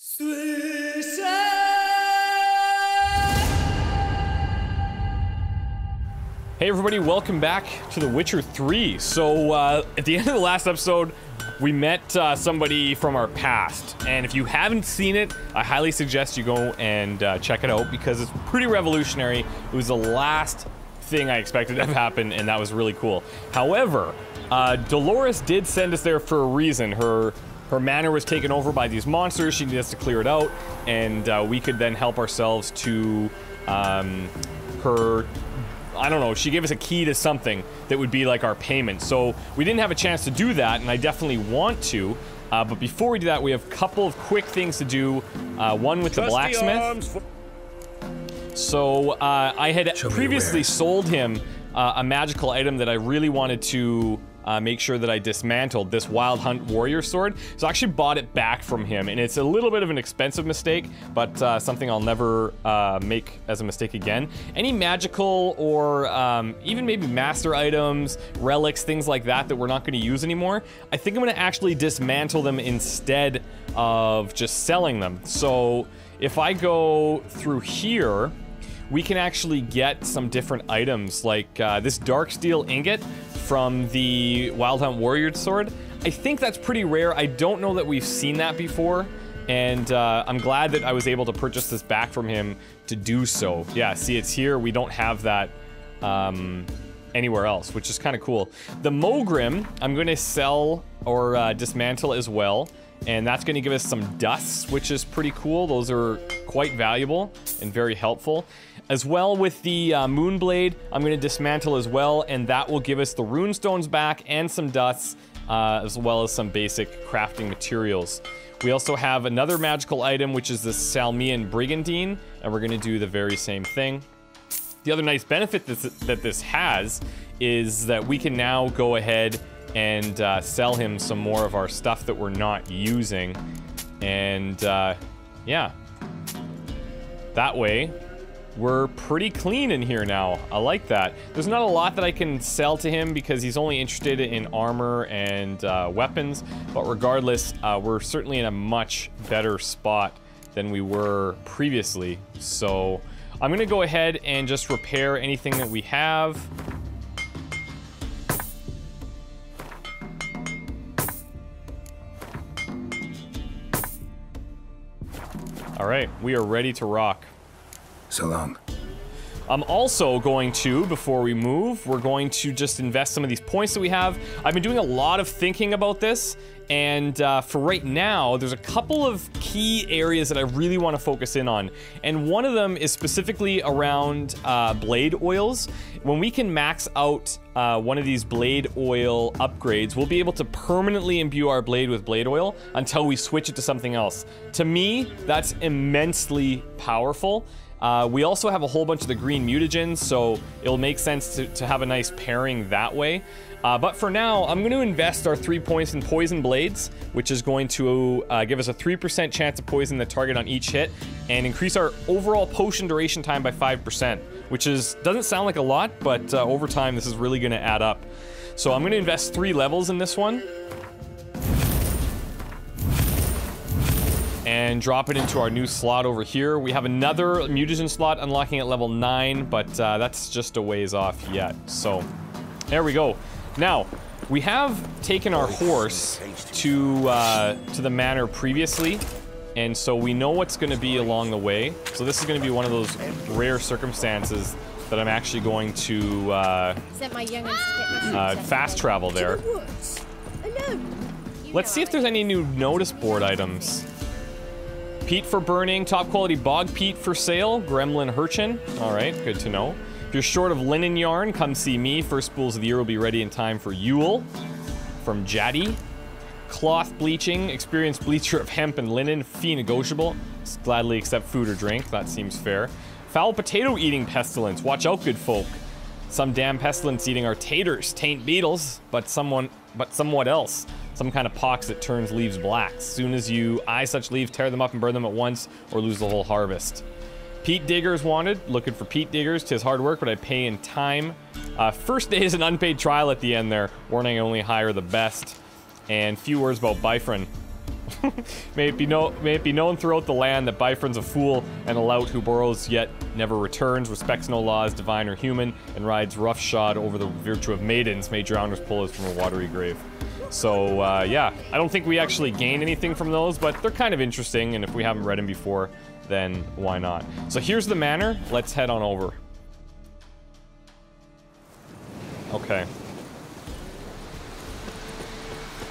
Hey everybody, welcome back to The Witcher 3. So, at the end of the last episode, we met somebody from our past. And if you haven't seen it, I highly suggest you go and check it out because it's pretty revolutionary. It was the last thing I expected to have happen, and that was really cool. However, Dolores did send us there for a reason. Her manor was taken over by these monsters. She needed us to clear it out, and we could then help ourselves to her... I don't know, she gave us a key to something that would be like our payment. So we didn't have a chance to do that, and I definitely want to. But before we do that, we have a couple of quick things to do. One with the blacksmith. So I had previously sold him a magical item that I really wanted to make sure that I dismantled, this Wild Hunt Warrior Sword. So I actually bought it back from him, and it's a little bit of an expensive mistake, but something I'll never make as a mistake again. Any magical or even maybe master items, relics, things like that that we're not going to use anymore, I think I'm going to actually dismantle them instead of just selling them. So if I go through here, we can actually get some different items, like this dark steel ingot from the Wild Hunt Warrior Sword. I think that's pretty rare. I don't know that we've seen that before, and I'm glad that I was able to purchase this back from him to do so. Yeah, see, it's here. We don't have that anywhere else, which is kind of cool. The Mogrim, I'm going to sell or dismantle as well, and that's going to give us some dusts, which is pretty cool. Those are quite valuable and very helpful. As well with the Moonblade, I'm going to dismantle as well, and that will give us the runestones back and some dusts, as well as some basic crafting materials. We also have another magical item, which is the Salmian Brigandine, and we're going to do the very same thing. The other nice benefit that this has is that we can now go ahead and sell him some more of our stuff that we're not using, and yeah, that way we're pretty clean in here now. I like that. There's not a lot that I can sell to him because he's only interested in armor and weapons, but regardless, we're certainly in a much better spot than we were previously. So I'm gonna go ahead and just repair anything that we have. All right, we are ready to rock. So long. I'm also going to, before we move, we're going to just invest some of these points that we have. I've been doing a lot of thinking about this, and for right now, there's a couple of key areas that I really want to focus in on. And one of them is specifically around blade oils. When we can max out one of these blade oil upgrades, we'll be able to permanently imbue our blade with blade oil until we switch it to something else. To me, that's immensely powerful. We also have a whole bunch of the green mutagens, so it'll make sense to have a nice pairing that way. But for now, I'm going to invest our 3 points in Poison Blades, which is going to give us a 3% chance to poison the target on each hit, and increase our overall potion duration time by 5%, which doesn't sound like a lot, but over time, this is really going to add up. So I'm going to invest 3 levels in this one, and drop it into our new slot over here. We have another mutagen slot unlocking at level 9, but that's just a ways off yet. So there we go. Now, we have taken our horse to the manor previously, and so we know what's going to be along the way. So this is going to be one of those rare circumstances that I'm actually going to fast travel there. Let's see if there's any new notice board items. Peat for burning, top quality bog peat for sale, gremlin urchin. All right, good to know. If you're short of linen yarn, come see me. First spools of the year will be ready in time for Yule. From Jaddy. Cloth bleaching, experienced bleacher of hemp and linen, fee negotiable. Gladly accept food or drink, that seems fair. Foul potato eating pestilence, watch out good folk. Some damn pestilence eating our taters, taint beetles, but somewhat else. Some kind of pox that turns leaves black. Soon as you eye such leaves, tear them up and burn them at once, or lose the whole harvest. Peat diggers wanted. Looking for peat diggers. 'Tis hard work, but I pay in time. First day is an unpaid trial at the end there. Warning, I only hire the best. And few words about Bifron. May it be known throughout the land that Bifron's a fool and a lout who borrows yet never returns, respects no laws, divine or human, and rides roughshod over the virtue of maidens, may drowners pull us from a watery grave. So, yeah, I don't think we actually gain anything from those, but they're kind of interesting, and if we haven't read them before, then why not? So here's the manor. Let's head on over. Okay.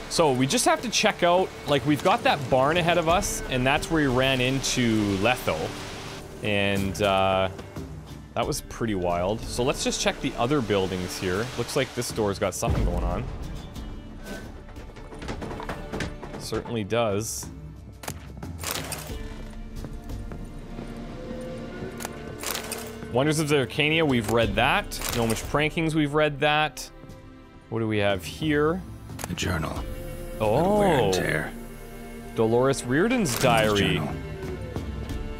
So we just have to check out, like, we've got that barn ahead of us, and that's where we ran into Letho. And, that was pretty wild. So let's just check the other buildings here. Looks like this store's got something going on. Certainly does. Wonders of the Arcania, we've read that. Gnomish Prankings, we've read that. What do we have here? A journal. Oh. Wear and tear. Dolores Reardon's diary. Journal.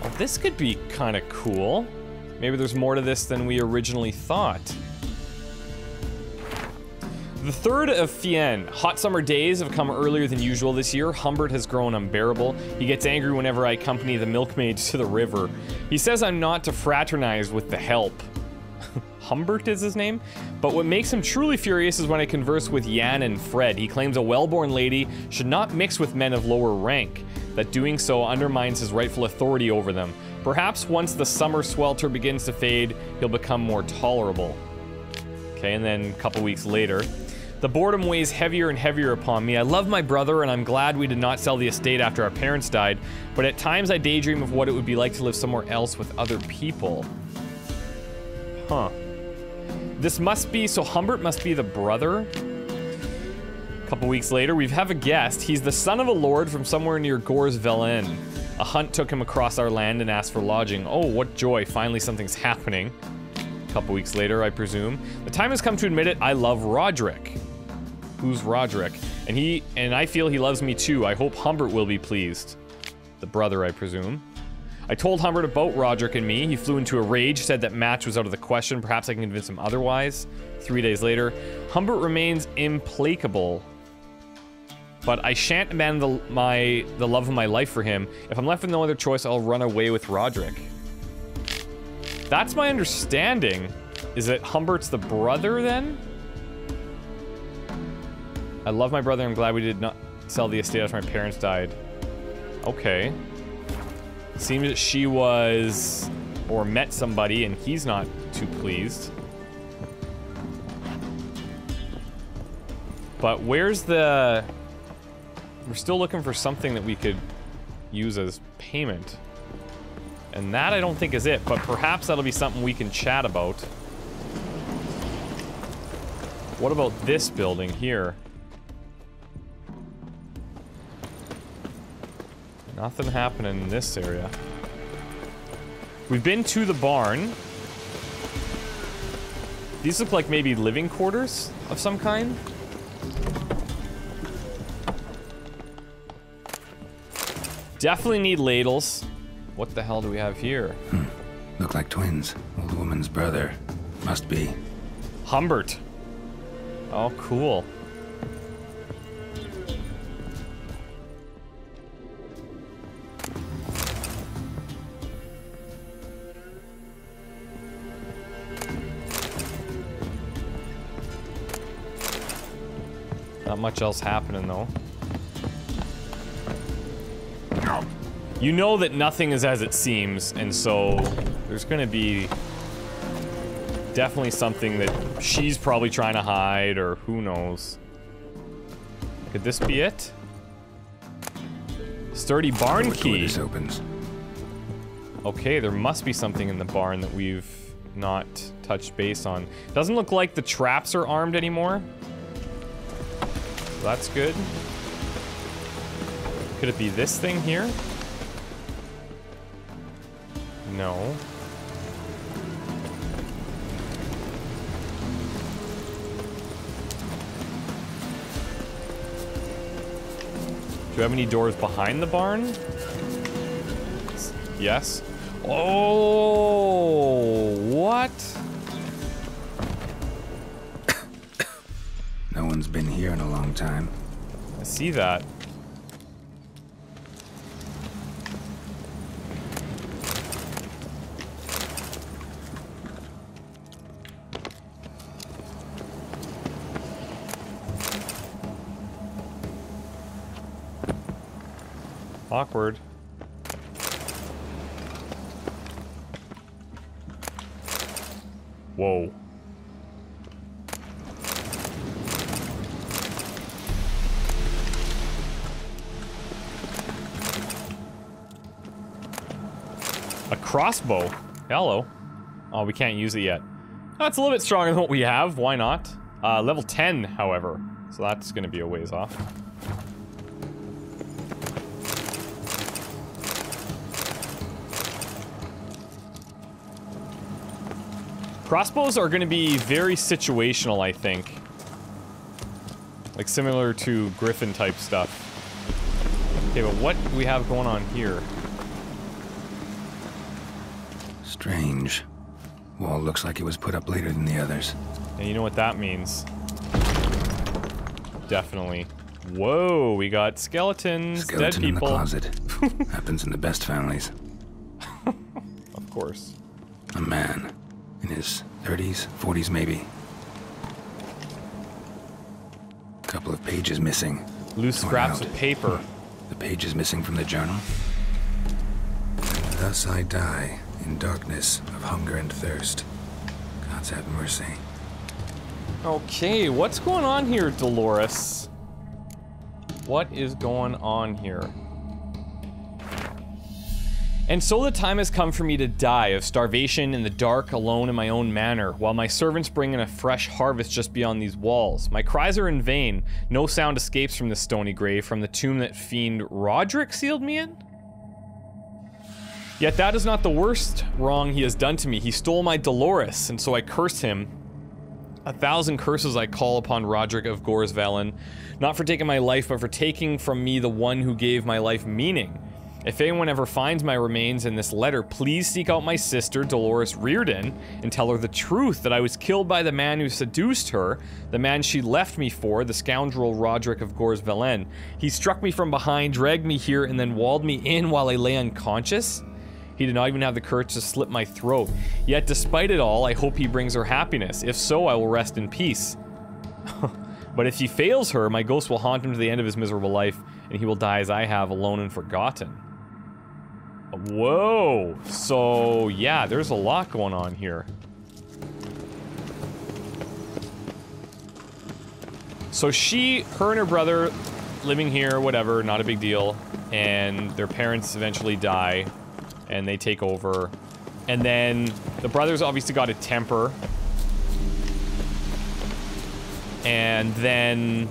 Oh, this could be kind of cool. Maybe there's more to this than we originally thought. The 3rd of Fien. Hot summer days have come earlier than usual this year. Humbert has grown unbearable. He gets angry whenever I accompany the milkmaids to the river. He says I'm not to fraternize with the help. Humbert is his name? But what makes him truly furious is when I converse with Jan and Fred. He claims a well-born lady should not mix with men of lower rank, that doing so undermines his rightful authority over them. Perhaps once the summer swelter begins to fade, he'll become more tolerable. Okay, and then a couple weeks later, the boredom weighs heavier and heavier upon me. I love my brother, and I'm glad we did not sell the estate after our parents died, but at times I daydream of what it would be like to live somewhere else with other people. Huh. This must be, so Humbert must be the brother? A couple weeks later, we have a guest. He's the son of a lord from somewhere near Gors Velen. A hunt took him across our land and asked for lodging. Oh, what joy, finally something's happening. A couple weeks later, I presume. The time has come to admit it, I love Roderick. Who's Roderick? And I feel he loves me too. I hope Humbert will be pleased. The brother, I presume. I told Humbert about Roderick and me. He flew into a rage, said that match was out of the question. Perhaps I can convince him otherwise. 3 days later, Humbert remains implacable. But I shan't abandon the love of my life for him. If I'm left with no other choice, I'll run away with Roderick. That's my understanding. Is that Humbert's the brother then? I love my brother. I'm glad we did not sell the estate after my parents died. Okay. Seems that she was, or met somebody, and he's not too pleased. But where's the... We're still looking for something that we could use as payment. And that I don't think is it, but perhaps that'll be something we can chat about. What about this building here? Nothing happening in this area. We've been to the barn. These look like maybe living quarters of some kind. Definitely need ladles. What the hell do we have here? Look like twins. Old woman's brother. Must be. Humbert. Oh, cool. Not much else happening, though. You know that nothing is as it seems, and so there's gonna be definitely something that she's probably trying to hide, or who knows. Could this be it? Sturdy barn key. This opens. Okay, there must be something in the barn that we've not touched base on. Doesn't look like the traps are armed anymore. That's good. Could it be this thing here? No. Do you have any doors behind the barn? Yes. Oh, what? No one's been here in a long time. I see that. Awkward. Whoa. A crossbow. Hello. Oh, we can't use it yet. Oh, it's a little bit stronger than what we have. Why not? Level 10, however. So that's gonna be a ways off. Crossbows are gonna be very situational, I think. Like similar to Griffin type stuff. Okay, but what do we have going on here? Strange. Wall looks like it was put up later than the others. And you know what that means. Definitely. Whoa, we got skeletons, dead people. In the closet. Happens in the best families. Of course. A man. In his 30s, 40s maybe. Couple of pages missing. Loose scraps of paper. The page is missing from the journal. Thus I die, in darkness of hunger and thirst. God's have mercy. Okay, what's going on here, Dolores? What is going on here? And so the time has come for me to die of starvation in the dark, alone in my own manor, while my servants bring in a fresh harvest just beyond these walls. My cries are in vain. No sound escapes from this stony grave, from the tomb that fiend Roderick sealed me in? Yet that is not the worst wrong he has done to me. He stole my Dolores, and so I curse him. 1,000 curses I call upon Roderick of Gorsvelen, not for taking my life, but for taking from me the one who gave my life meaning. If anyone ever finds my remains in this letter, please seek out my sister, Dolores Reardon, and tell her the truth, that I was killed by the man who seduced her, the man she left me for, the scoundrel Roderick of Gorsvelen. He struck me from behind, dragged me here, and then walled me in while I lay unconscious. He did not even have the courage to slit my throat. Yet despite it all, I hope he brings her happiness. If so, I will rest in peace. But if he fails her, my ghost will haunt him to the end of his miserable life, and he will die as I have, alone and forgotten. Whoa! So, yeah, there's a lot going on here. So her and her brother living here, whatever, not a big deal, and their parents eventually die, and they take over. And then the brother's obviously got a temper. And then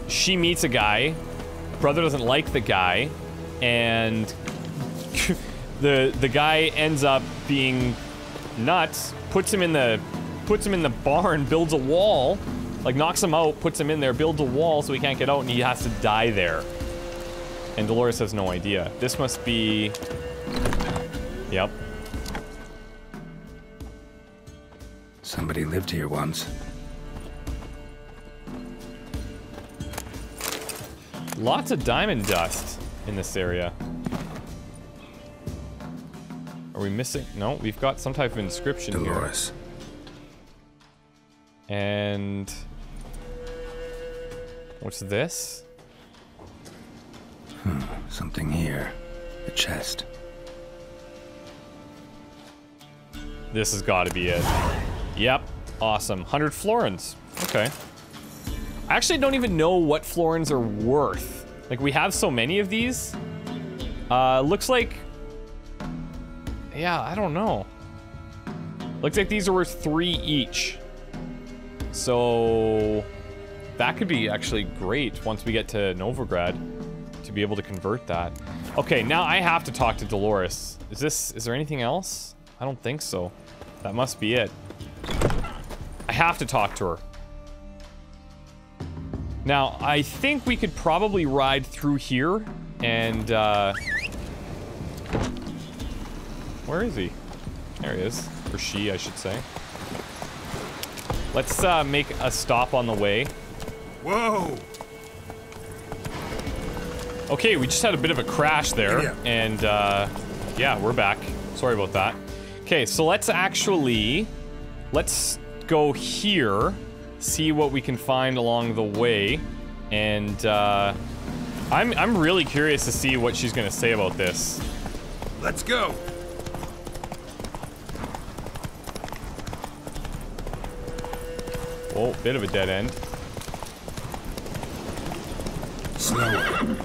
she meets a guy. Brother doesn't like the guy, and the guy ends up being nuts. Puts him in the barn, builds a wall, like knocks him out, puts him in there, builds a wall so he can't get out, and he has to die there. And Dolores has no idea. This must be... Yep. Somebody lived here once. Lots of diamond dust in this area. Are we missing? No, we've got some type of inscription Dolores. Here. And... what's this? Something here. A chest. This has got to be it. Yep. Awesome. 100 florins. Okay. I actually don't even know what florins are worth. Like, we have so many of these. Looks like... yeah, I don't know. Looks like these are worth 3 each. So... that could be actually great once we get to Novigrad to be able to convert that. Okay, now I have to talk to Dolores. Is there anything else? I don't think so. That must be it. I have to talk to her. Now, I think we could probably ride through here and, where is he? There he is. Or she, I should say. Let's, make a stop on the way. Whoa! Okay, we just had a bit of a crash there, and, yeah, we're back. Sorry about that. Okay, so let's go here, see what we can find along the way, and, I'm really curious to see what she's gonna say about this. Let's go. Oh, bit of a dead end. Slower.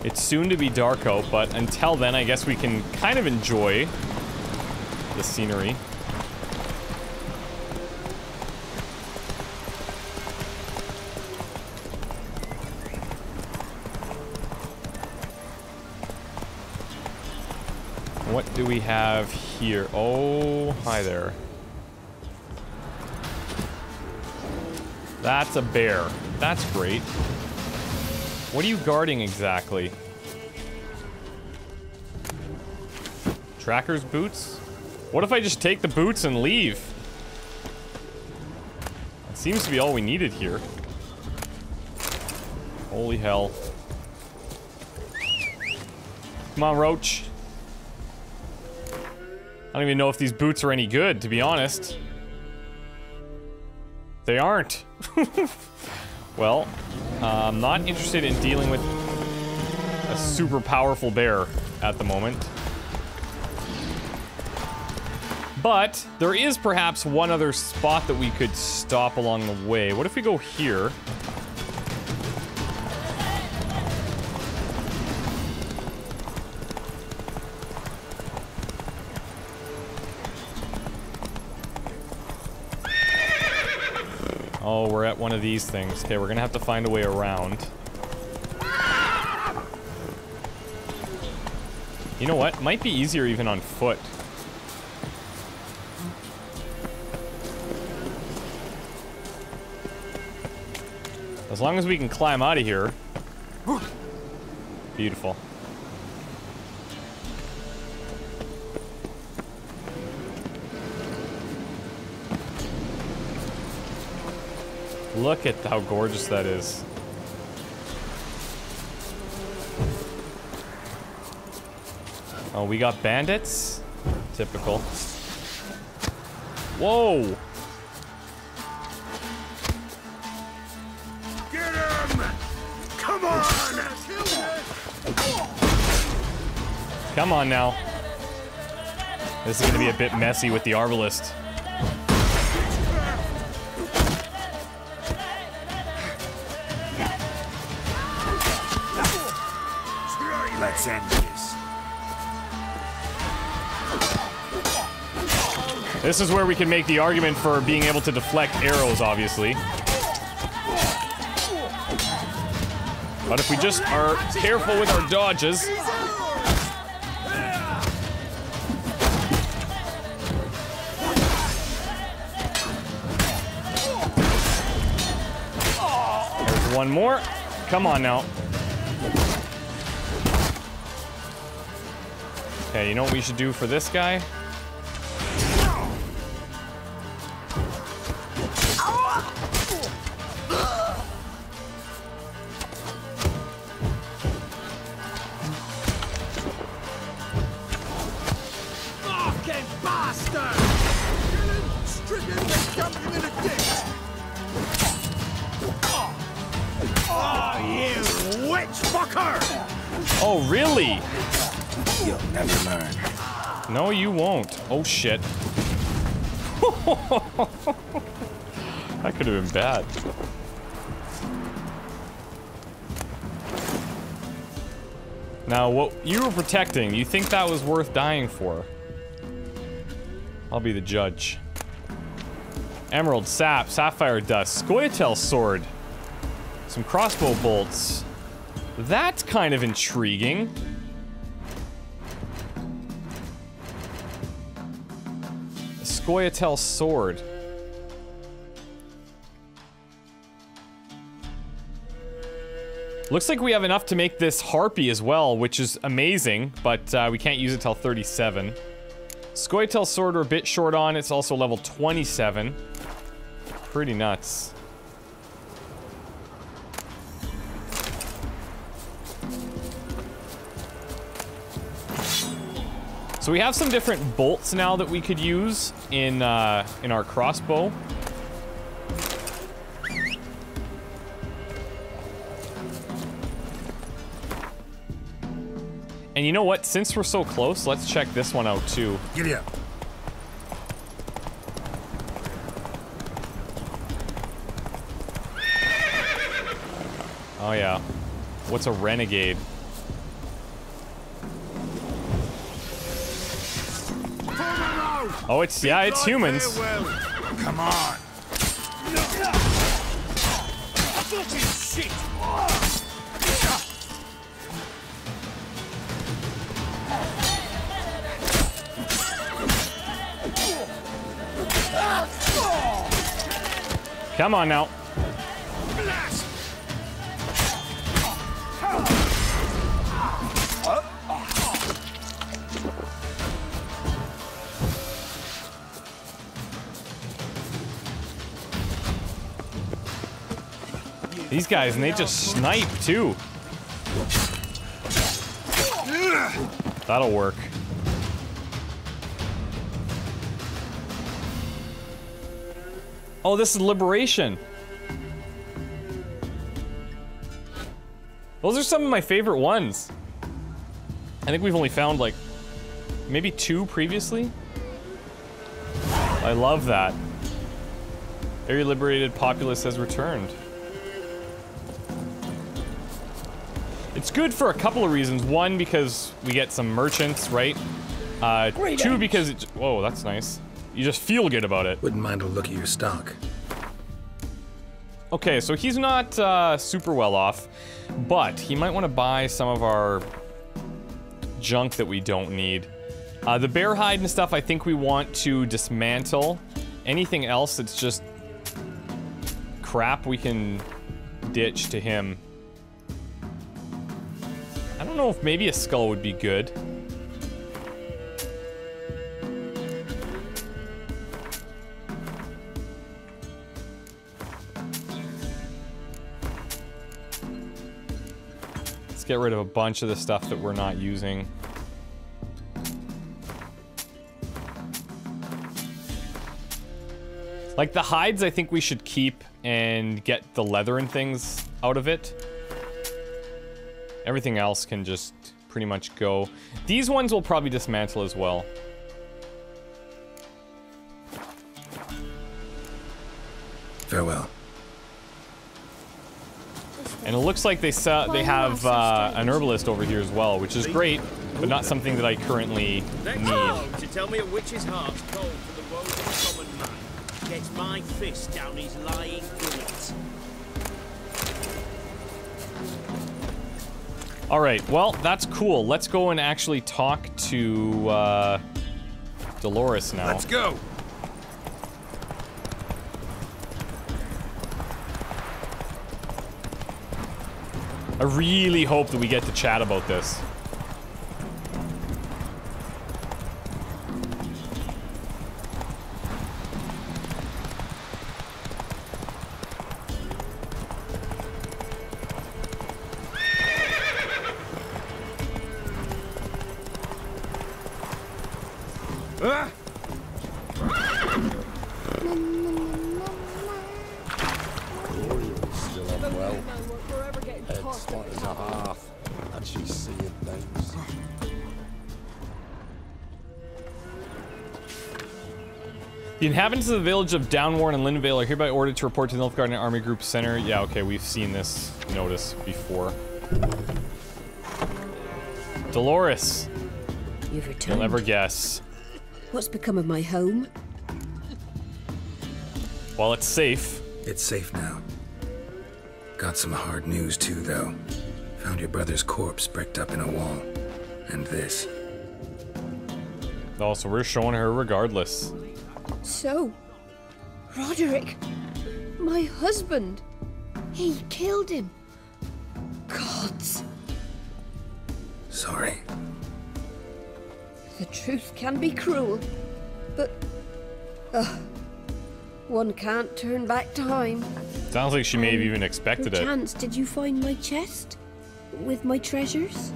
It's soon to be dark out, but until then, I guess we can kind of enjoy the scenery. What do we have here? Oh, hi there. That's a bear. That's great. What are you guarding exactly? Tracker's boots? What if I just take the boots and leave? That seems to be all we needed here. Holy hell. Come on, Roach. I don't even know if these boots are any good, to be honest. They aren't. Well, I'm not interested in dealing with a super powerful bear at the moment. But there is perhaps one other spot that we could stop along the way. What if we go here? Oh, we're at one of these things. Okay, we're gonna have to find a way around. You know what? Might be easier even on foot. As long as we can climb out of here. Beautiful. Look at how gorgeous that is. Oh, we got bandits? Typical. Whoa! Get him! Come on! Come on now. This is gonna be a bit messy with the arbalist. Let's end this. This is where we can make the argument for being able to deflect arrows, obviously. But if we just are careful with our dodges... There's one more. Come on now. Okay, you know what we should do for this guy? Fucking bastard! Kill him, strip him, and dump him in a ditch! Oh, you witch fucker! Oh, really? You'll never learn. No, you won't. Oh, shit. That could have been bad. Now, what you were protecting, you think that was worth dying for? I'll be the judge. Emerald, sap, sapphire dust, Scoia'tael sword. Some crossbow bolts. That's kind of intriguing. Scoia'tael sword. Looks like we have enough to make this harpy as well, which is amazing, but we can't use it till 37. Scoia'tael sword we're a bit short on. It's also level 27. Pretty nuts. So we have some different bolts now that we could use in our crossbow. And you know what? Since we're so close, let's check this one out too. Giddy up. Oh yeah. What's a renegade? Oh, it's, yeah, it's humans. Come on. Shit! Come on now. These guys, and they just snipe too. That'll work. Oh, this is Liberation. Those are some of my favorite ones. I think we've only found like maybe 2 previously. I love that. Area liberated, populace has returned. It's good for a couple of reasons. 1, because we get some merchants, right? 2, because it, whoa, that's nice. You just feel good about it. Wouldn't mind a look at your stock. Okay, so he's not super well off, but he might want to buy some of our junk that we don't need. The bear hide and stuff I think we want to dismantle. Anything else that's just crap we can ditch to him. I don't know if maybe a skull would be good. Let's get rid of a bunch of the stuff that we're not using. Like the hides, I think we should keep and get the leather and things out of it. Everything else can just pretty much go. These ones will probably dismantle as well. Farewell. And it looks like they have an herbalist over here as well, which is great, but not something that I currently need. To tell me a witch's heart's cold for the woes of a common man gets my fist down his lying gullet. Alright, well, that's cool. Let's go and actually talk to Dolores now. Let's go. I really hope that we get to chat about this. The inhabitants of the village of Downwarn and Lindenvale are hereby ordered to report to the Nilfgaard Army Group Center. Yeah, okay, we've seen this notice before. Dolores. You've returned. You'll never guess. What's become of my home? Well, it's safe. It's safe now. Got some hard news too, though. Found your brother's corpse bricked up in a wall. And this. Oh, so we're showing her regardless. So, Roderick, my husband, he killed him. Gods. Sorry. The truth can be cruel, but one can't turn back time. Sounds like she may have even expected it. Perchance, did you find my chest with my treasures?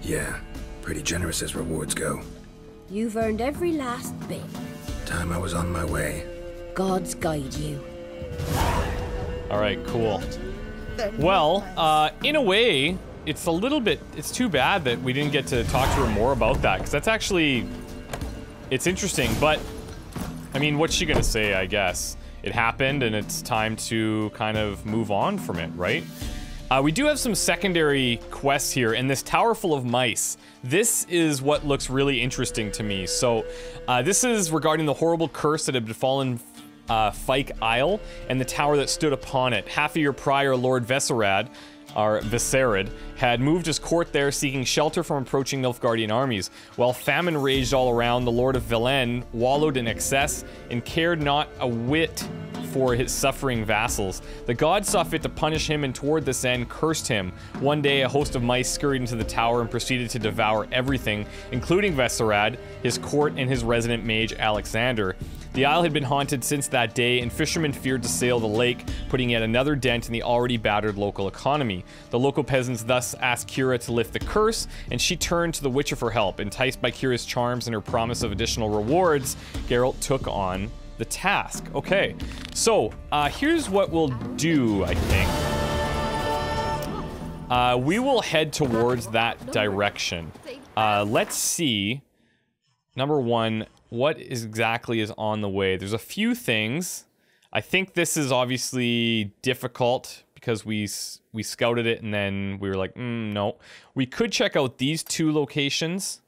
Yeah, pretty generous as rewards go. You've earned every last bit. Time I was on my way. God's guide you. Alright, cool. Well, in a way, it's a little bit... It's too bad that we didn't get to talk to her more about that, because that's actually... It's interesting, but... I mean, what's she gonna say, I guess? It happened, and it's time to kind of move on from it, right? We do have some secondary quests here, and this tower full of mice. This is what looks really interesting to me. So, this is regarding the horrible curse that had befallen Fyke Isle and the tower that stood upon it. Half a year prior, Lord Vesarad, or Viserid, had moved his court there seeking shelter from approaching Nilfgaardian armies. While famine raged all around, the Lord of Velen wallowed in excess and cared not a whit for his suffering vassals. The gods saw fit to punish him and toward this end cursed him. One day a host of mice scurried into the tower and proceeded to devour everything, including Vesarad, his court, and his resident mage Alexander. The isle had been haunted since that day, and fishermen feared to sail the lake, putting yet another dent in the already battered local economy. The local peasants thus asked Kira to lift the curse, and she turned to the Witcher for help. Enticed by Kira's charms and her promise of additional rewards, Geralt took on the task. Okay, so here's what we'll do, I think. We will head towards that direction. Let's see. Number one, what exactly is on the way? There's a few things. I think this is obviously difficult because we scouted it and then we were like, no. We could check out these two locations,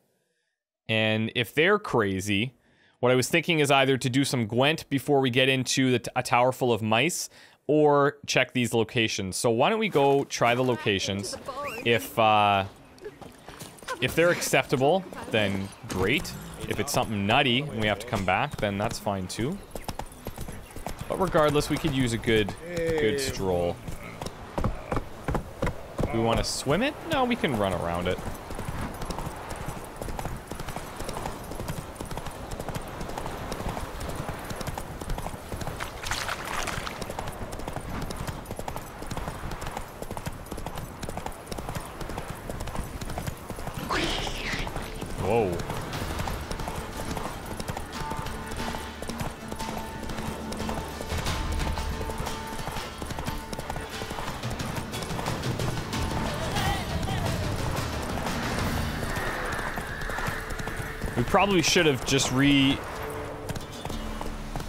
and if they're crazy, what I was thinking is either to do some Gwent before we get into a tower full of mice, or check these locations. So why don't we go try the locations? If they're acceptable, then great. If it's something nutty and we have to come back, then that's fine too. But regardless, we could use a good stroll. Do we want to swim it? No, we can run around it. Whoa. We probably should have just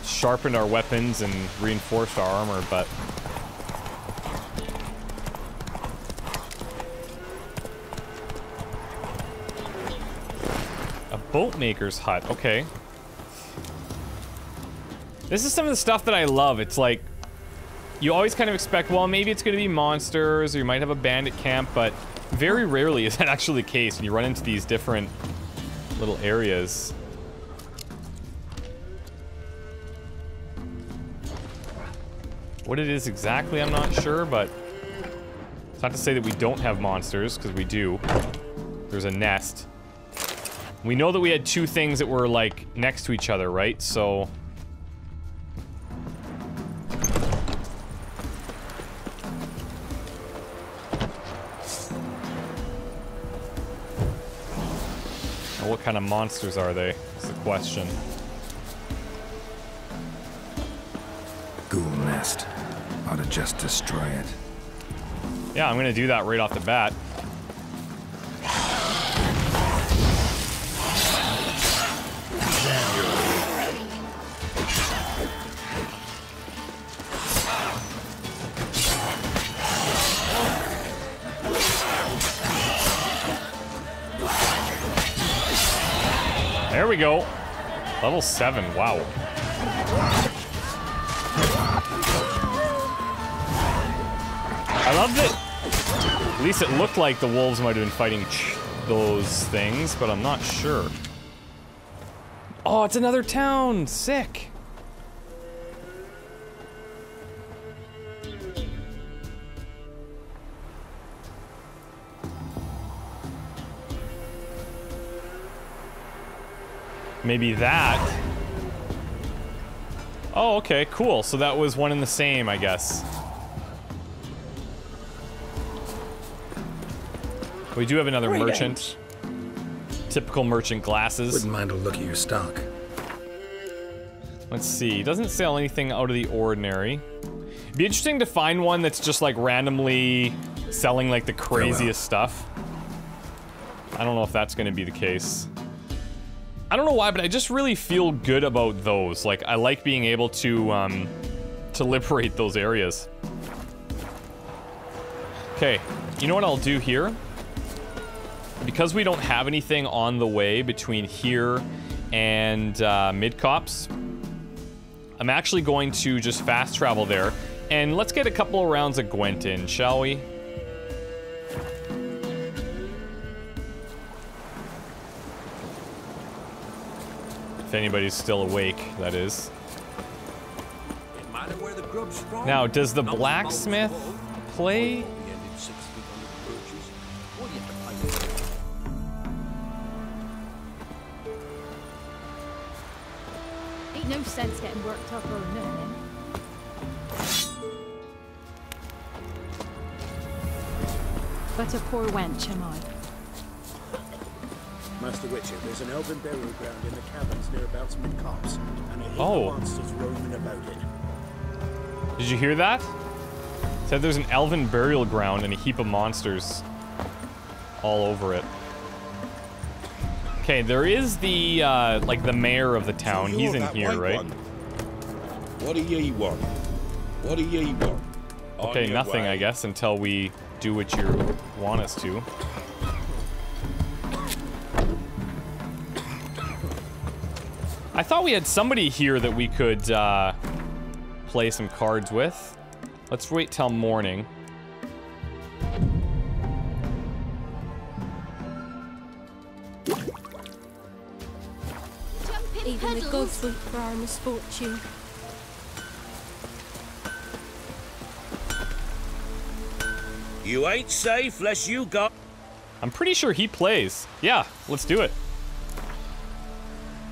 sharpened our weapons and reinforced our armor, but... A boatmaker's hut, okay. This is some of the stuff that I love. It's like, you always kind of expect, well, maybe it's gonna be monsters, or you might have a bandit camp, but very rarely is that actually the case, and you run into these different little areas. What it is exactly, I'm not sure, but it's not to say that we don't have monsters, because we do. There's a nest. We know that we had two things that were, like, next to each other, right? So... what kind of monsters are they? That's the question. Ghoul nest. Ought to just destroy it. Yeah, I'm gonna do that right off the bat. There we go. Level 7, wow. I love that. At least it looked like the wolves might have been fighting those things, but I'm not sure. Oh, it's another town! Sick! Maybe that. Oh, okay, cool. So that was one and the same, I guess. We do have another merchant Typical merchant glasses. Wouldn't mind a look at your stock. Let's see. Doesn't sell anything out of the ordinary. It'd be interesting to find one that's just like randomly selling like the craziest stuff. I don't know if that's going to be the case. I don't know why, but I just really feel good about those. Like, I like being able to liberate those areas. Okay, you know what I'll do here? Because we don't have anything on the way between here and Mid-Cops, I'm actually going to just fast travel there. And let's get a couple of rounds of Gwent in, shall we? If anybody's still awake, that is. Now, does the blacksmith play? Ain't no sense getting worked up or nothing. But a poor wench am I. Master Witcher, there's an elven burial ground in the caverns nearabouts Mid-Cops, and a heap Oh. of monsters roaming about it. Did you hear that? Said there's an elven burial ground and a heap of monsters all over it. Okay, there is the, like the mayor of the town. So He's you're in that here, white right? one. What do ye want? What do ye want? On Okay, your nothing, way. I guess, until we do what you want us to. I thought we had somebody here that we could, play some cards with. Let's wait till morning. Even the gods weep for our misfortune. You ain't safe unless you got... I'm pretty sure he plays. Yeah, let's do it.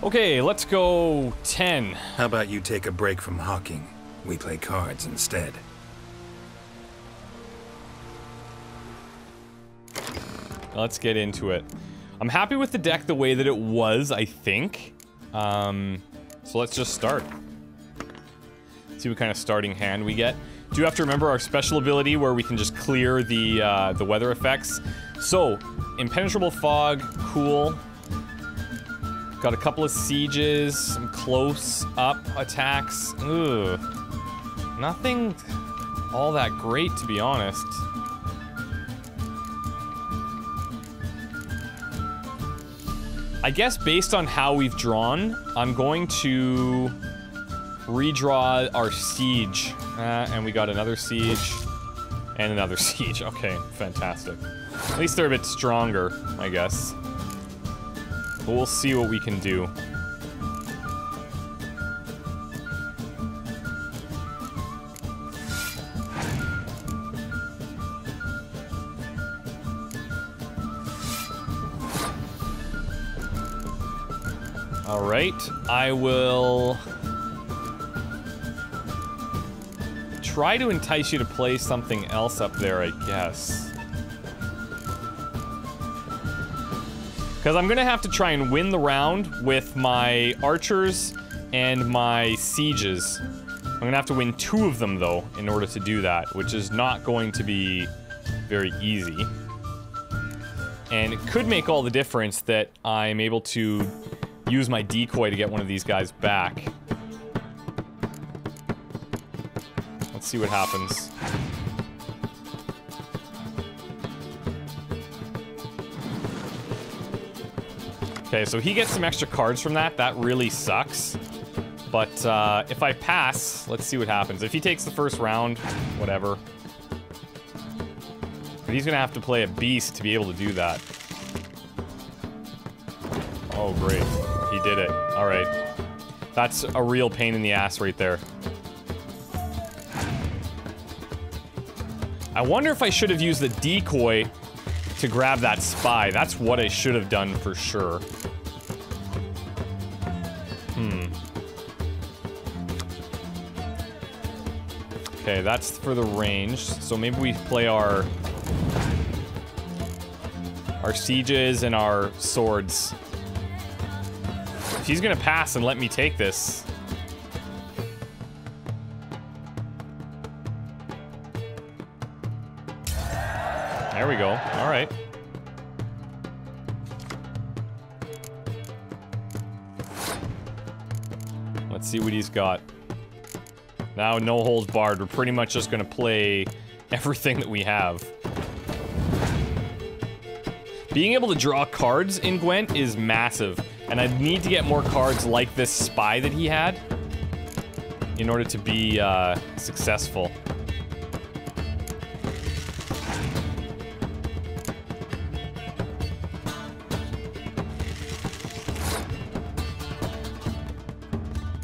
Okay, let's go 10. How about you take a break from hawking? We play cards instead. Let's get into it. I'm happy with the deck the way that it was, I think. So let's just start. See what kind of starting hand we get. Do have to remember our special ability where we can just clear the weather effects. So, impenetrable fog, cool. Got a couple of sieges, some close-up attacks. Ugh. Nothing all that great, to be honest. I guess based on how we've drawn, I'm going to redraw our siege. And we got another siege and another siege. Okay, fantastic. At least they're a bit stronger, I guess. But we'll see what we can do. All right, I will try to entice you to play something else up there, I guess. Because I'm gonna have to try and win the round with my archers and my sieges. I'm gonna have to win 2 of them, though, in order to do that, which is not going to be very easy. And it could make all the difference that I'm able to use my decoy to get one of these guys back. Let's see what happens. Okay, so he gets some extra cards from that. That really sucks. But if I pass, let's see what happens. If he takes the first round, whatever. But he's gonna have to play a beast to be able to do that. Oh, great. He did it. All right. That's a real pain in the ass right there. I wonder if I should have used the decoy to grab that spy. That's what I should have done for sure. Okay, that's for the range. So maybe we play our our sieges and our swords. If he's gonna pass and let me take this. There we go. All right. Let's see what he's got. Now, no holds barred. We're pretty much just gonna play everything that we have. Being able to draw cards in Gwent is massive, and I need to get more cards like this spy that he had in order to be successful.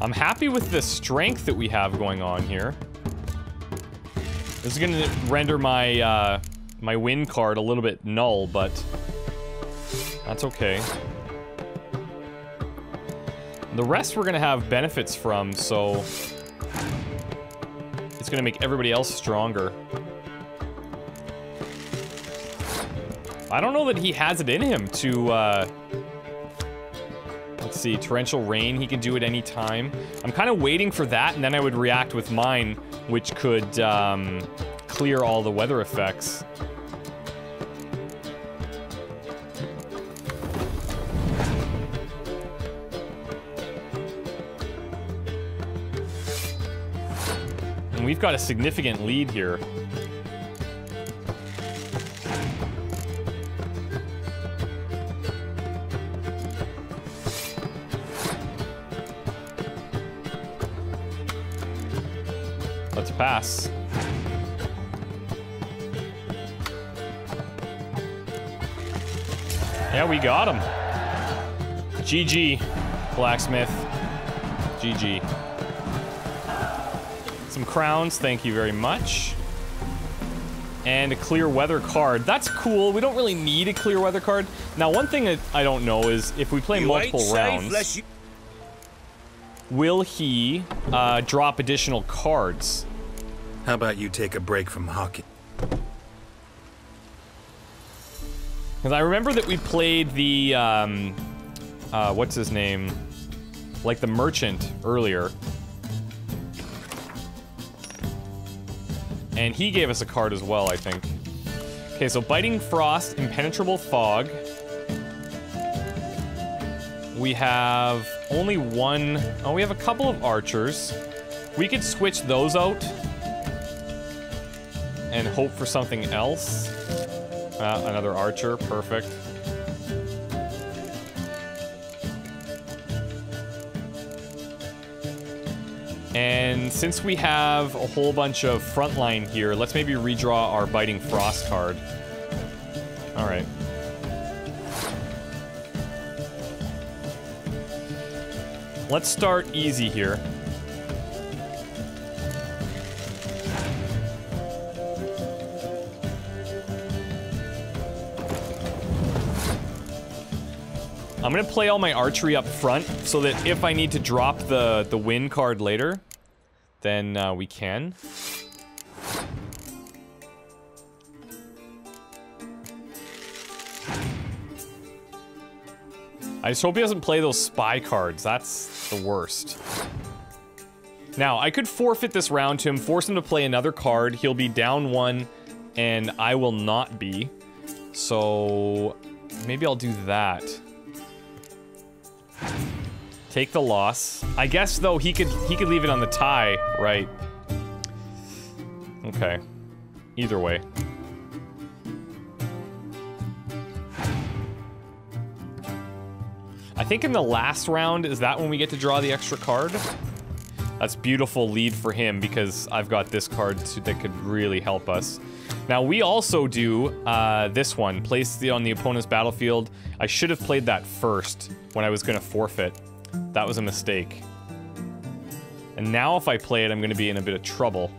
I'm happy with the strength that we have going on here. This is gonna render my my win card a little bit null, but that's okay. The rest we're gonna have benefits from, so it's gonna make everybody else stronger. I don't know that he has it in him to let's see, torrential rain, he can do it any time. I'm kind of waiting for that, and then I would react with mine, which could clear all the weather effects. And we've got a significant lead here. Let's pass. Yeah, we got him. GG, blacksmith. GG. Some crowns, thank you very much. And a clear weather card. That's cool. We don't really need a clear weather card. Now, one thing that I don't know is if we play multiple rounds, will he drop additional cards? How about you take a break from hockey? Because I remember that we played the, what's his name? Like the merchant earlier. And he gave us a card as well, I think. Okay, so Biting Frost, Impenetrable Fog. We have only one... Oh, we have a couple of archers. We could switch those out and hope for something else. Another archer, perfect. And since we have a whole bunch of frontline here, let's maybe redraw our Biting Frost card. Alright. Let's start easy here. I'm gonna play all my archery up front so that if I need to drop the win card later, then we can. I just hope he doesn't play those spy cards. That's the worst. Now, I could forfeit this round to him, force him to play another card. He'll be down one, and I will not be. So, maybe I'll do that. Take the loss. I guess though he could leave it on the tie, right? Okay. Either way. I think in the last round, is that when we get to draw the extra card? That's beautiful lead for him because I've got this card that could really help us. Now we also do this one, place on the opponent's battlefield. I should have played that first when I was gonna forfeit. That was a mistake. And now if I play it, I'm gonna be in a bit of trouble.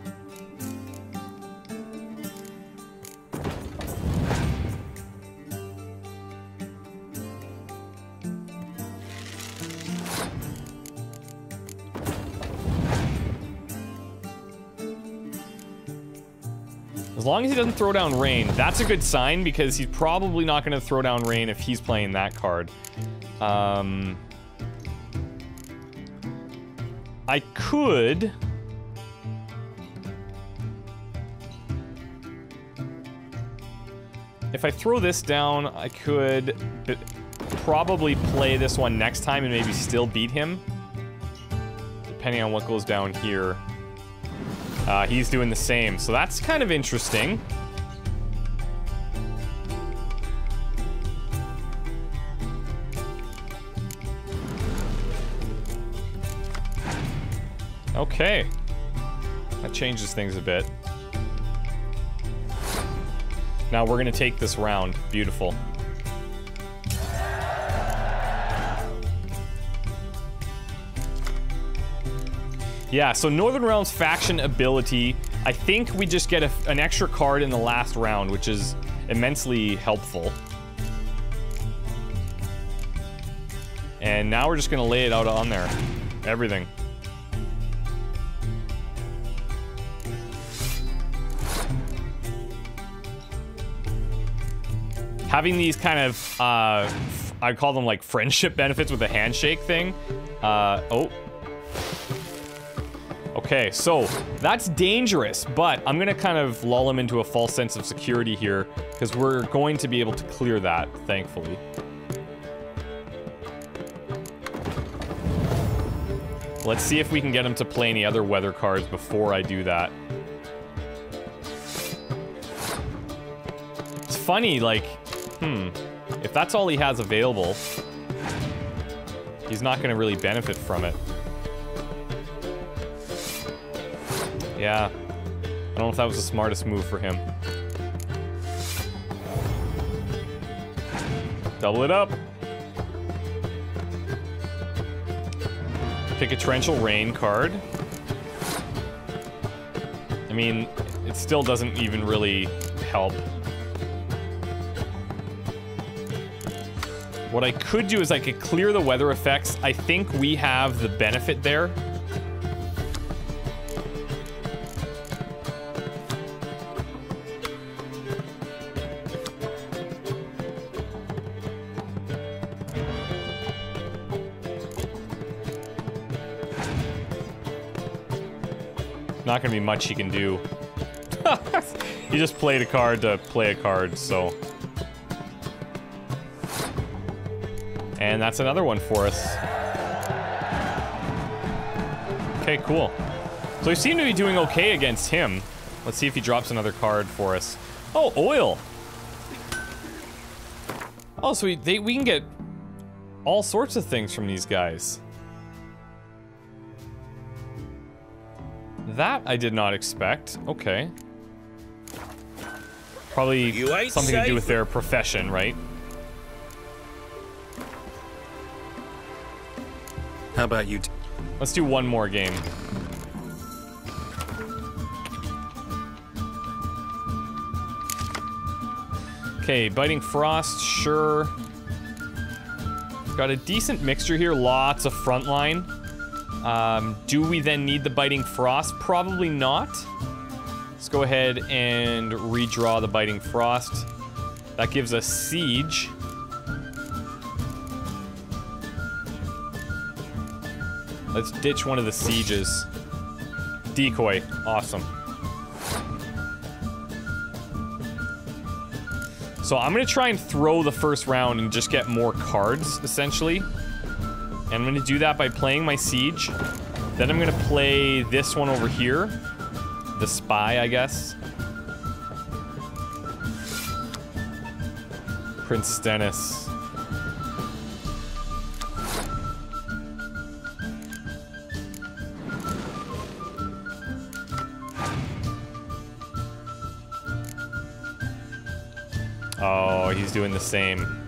As long as he doesn't throw down rain, that's a good sign because he's probably not going to throw down rain if he's playing that card. I could... If I throw this down, I could probably play this one next time and maybe still beat him. Depending on what goes down here. He's doing the same, so that's kind of interesting. Okay. That changes things a bit. Now we're gonna take this round. Beautiful. Yeah, so Northern Realms faction ability, I think we just get an extra card in the last round, which is immensely helpful. And now we're just gonna lay it out on there. Everything. Having these kind of, I call them like friendship benefits with the handshake thing. Oh. Okay, so that's dangerous, but I'm gonna kind of lull him into a false sense of security here because we're going to be able to clear that, thankfully. Let's see if we can get him to play any other weather cards before I do that. It's funny, like, if that's all he has available, he's not going to really benefit from it. Yeah. I don't know if that was the smartest move for him. Double it up. Pick a Torrential Rain card. I mean, it still doesn't even really help. What I could do is I could clear the weather effects. I think we have the benefit there. Not gonna be much he can do. He just played a card to play a card, so... And that's another one for us. Okay, cool. So we seem to be doing okay against him. Let's see if he drops another card for us. Oh, oil! Oh, so we can get all sorts of things from these guys. That I did not expect. Okay. Probably something to do with their profession, right? How about you? Let's do one more game. Okay, Biting Frost, sure. Got a decent mixture here, lots of frontline. Do we then need the Biting Frost? Probably not. Let's go ahead and redraw the Biting Frost. That gives us Siege. Let's ditch one of the Sieges. Decoy. Awesome. So I'm going to try and throw the first round and just get more cards, essentially. And I'm going to do that by playing my Siege. Then I'm going to play this one over here. The Spy, I guess. Prince Stennis. Oh, he's doing the same.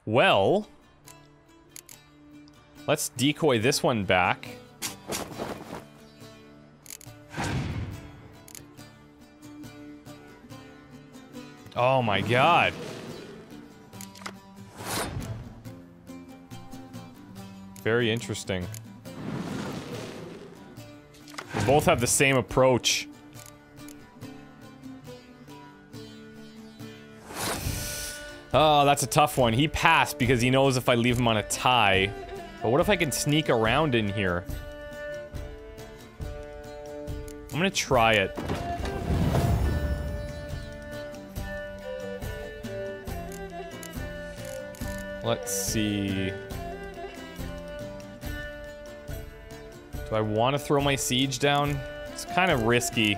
Well, let's decoy this one back. Oh my god. Very interesting. We both have the same approach. Oh, that's a tough one. He passed because he knows if I leave him on a tie. But what if I can sneak around in here? I'm gonna try it. Let's see. Do I want to throw my siege down? It's kind of risky.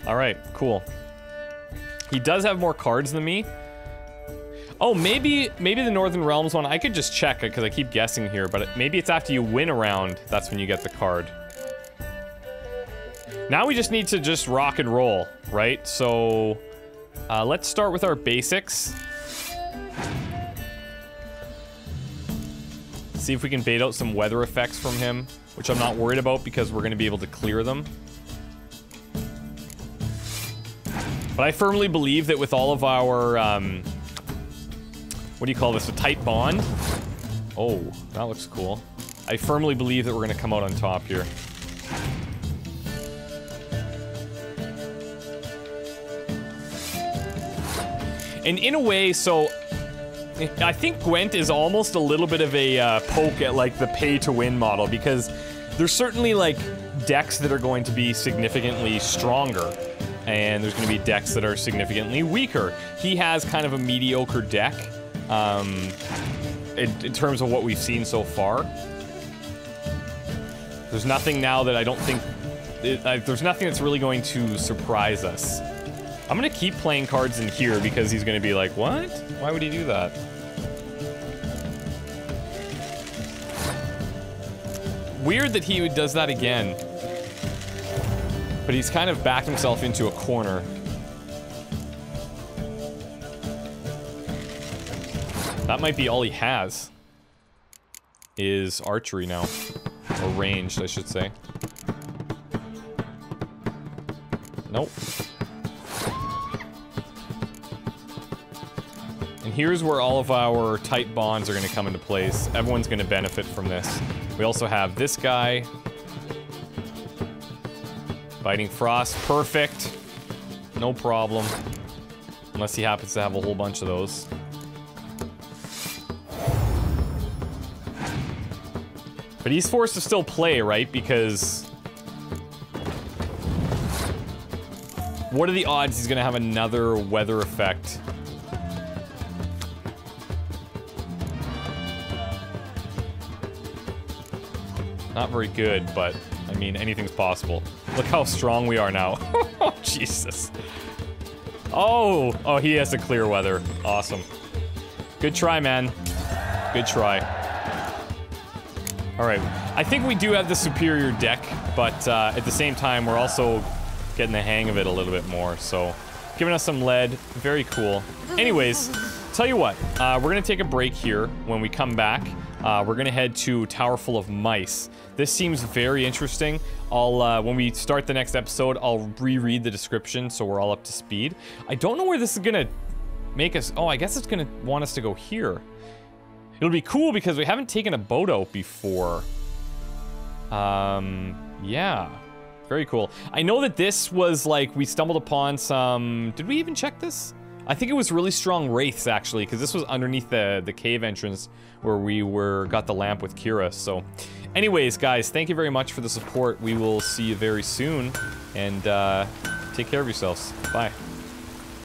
Alright, cool. He does have more cards than me. Oh, maybe the Northern Realms one, I could just check it because I keep guessing here, but maybe it's after you win a round, that's when you get the card. Now we just need to just rock and roll, right? So, let's start with our basics. See if we can bait out some weather effects from him, which I'm not worried about because we're going to be able to clear them. But I firmly believe that with all of our, what do you call this, a tight bond? Oh, that looks cool. I firmly believe that we're going to come out on top here. And in a way, so I think Gwent is almost a little bit of a poke at like the pay-to-win model because there's certainly like decks that are going to be significantly stronger. And there's going to be decks that are significantly weaker. He has kind of a mediocre deck in terms of what we've seen so far. There's nothing now that I don't think... there's nothing that's really going to surprise us. I'm going to keep playing cards in here because he's going to be like, what? Why would he do that? Weird that he does that again. But he's kind of backed himself into a corner. That might be all he has. Is archery now. Or ranged, I should say. Nope. And here's where all of our tight bonds are going to come into place. Everyone's going to benefit from this. We also have this guy. Biting Frost, perfect. No problem. Unless he happens to have a whole bunch of those. But he's forced to still play, right? Because... what are the odds he's gonna have another weather effect? Not very good, but... I mean, anything's possible. Look how strong we are now. Oh, Jesus. Oh! Oh, he has to clear weather. Awesome. Good try, man. Good try. Alright. I think we do have the superior deck, but at the same time, we're also getting the hang of it a little bit more, so... Giving us some lead. Very cool. Anyways, tell you what. We're gonna take a break here. When we come back, we're gonna head to Tower Full of Mice. This seems very interesting. I'll, when we start the next episode, I'll reread the description so we're all up to speed. I don't know where this is gonna make us... Oh, I guess it's gonna want us to go here. It'll be cool because we haven't taken a boat out before. Yeah. Very cool. I know that this was like, we stumbled upon some... Did we even check this? I think it was really strong wraiths, actually, because this was underneath the cave entrance where we got the lamp with Kira, so... Anyways, guys, thank you very much for the support. We will see you very soon, and take care of yourselves. Bye.